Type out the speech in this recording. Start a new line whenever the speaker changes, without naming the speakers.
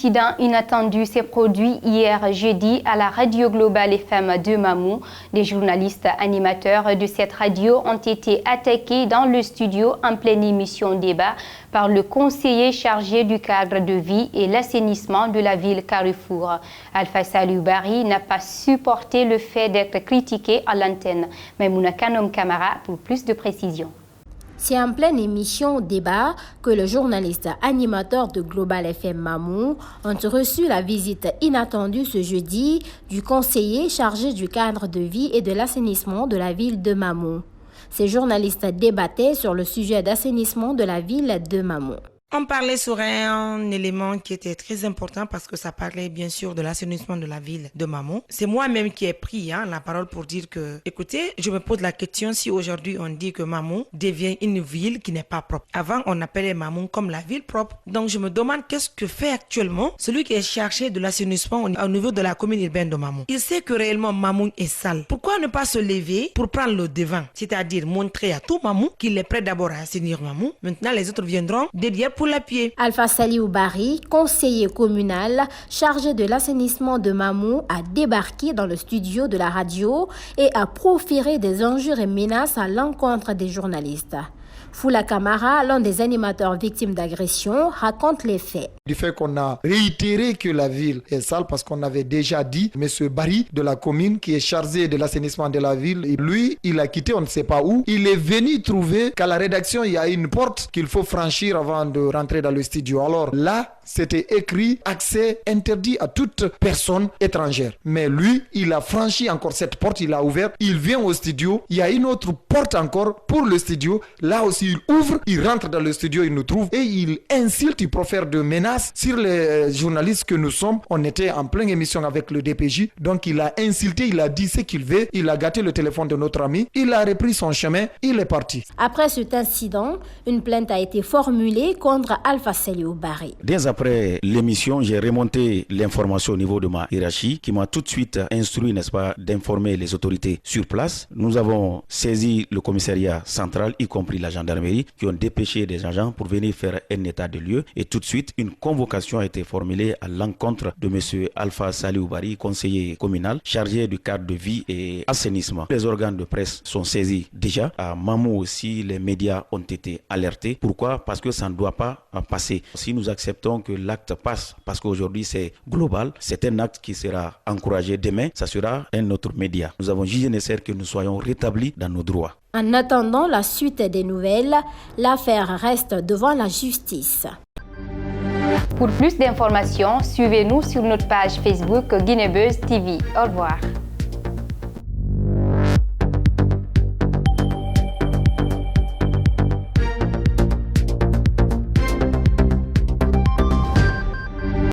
incident inattendu s'est produit hier jeudi à la radio Global FM de Mamou. Des journalistes animateurs de cette radio ont été attaqués dans le studio en pleine émission débat par le conseiller chargé du cadre de vie et l'assainissement de la ville Carrefour. Alpha Salou Bari n'a pas supporté le fait d'être critiqué à l'antenne. Maimouna Kanom Kamara pour plus de précisions.
C'est en pleine émission débat que les journalistes animateurs de Global FM Mamou ont reçu la visite inattendue ce jeudi du conseiller chargé du cadre de vie et de l'assainissement de la ville de Mamou. Ces journalistes débattaient sur le sujet d'assainissement de la ville de Mamou.
On parlait sur un élément qui était très important parce que ça parlait bien sûr de l'assainissement de la ville de Mamou. C'est moi-même qui ai pris la parole pour dire que, écoutez, je me pose la question si aujourd'hui on dit que Mamou devient une ville qui n'est pas propre. Avant, on appelait Mamou comme la ville propre. Donc je me demande qu'est-ce que fait actuellement celui qui est chargé de l'assainissement au niveau de la commune urbaine de Mamou. Il sait que réellement Mamou est sale. Pourquoi ne pas se lever pour prendre le devant? C'est-à-dire montrer à tout Mamou qu'il est prêt d'abord à assainir Mamou. Maintenant, les autres viendront derrière pour l'appuyer.
Alpha Salou Bari, conseiller communal chargé de l'assainissement de Mamou, a débarqué dans le studio de la radio et a proféré des injures et menaces à l'encontre des journalistes. Foula Kamara, l'un des animateurs victimes d'agression, raconte les faits.
Du fait qu'on a réitéré que la ville est sale parce qu'on avait déjà dit, M. Barry de la commune qui est chargé de l'assainissement de la ville, et lui, il a quitté, on ne sait pas où. Il est venu trouver qu'à la rédaction, il y a une porte qu'il faut franchir avant de rentrer dans le studio. Alors là, c'était écrit accès interdit à toute personne étrangère. Mais lui, il a franchi encore cette porte, il a ouvert, il vient au studio. Il y a une autre porte encore pour le studio. Là aussi, il ouvre, il rentre dans le studio, il nous trouve et il insulte, il profère de menaces sur les journalistes que nous sommes. On était en pleine émission avec le DPJ, donc il a insulté, il a dit ce qu'il veut, il a gâté le téléphone de notre ami, il a repris son chemin, il est parti.
Après cet incident, une plainte a été formulée contre Alpha Salou Bari.
Dès après l'émission, j'ai remonté l'information au niveau de ma hiérarchie qui m'a tout de suite instruit, n'est-ce pas, d'informer les autorités sur place. Nous avons saisi le commissariat central, y compris la gendarmerie, qui ont dépêché des agents pour venir faire un état de lieu. Et tout de suite, une convocation a été formulée à l'encontre de M. Alpha Salou Bari, conseiller communal, chargé du cadre de vie et assainissement. Les organes de presse sont saisis déjà. À Mamou aussi, les médias ont été alertés. Pourquoi? Parce que ça ne doit pas passer. Si nous acceptons que l'acte passe, parce qu'aujourd'hui c'est global, c'est un acte qui sera encouragé demain, ça sera un autre média. Nous avons jugé nécessaire que nous soyons rétablis dans nos droits.
En attendant la suite des nouvelles, l'affaire reste devant la justice.
Pour plus d'informations, suivez-nous sur notre page Facebook Guinée Buzz TV. Au revoir.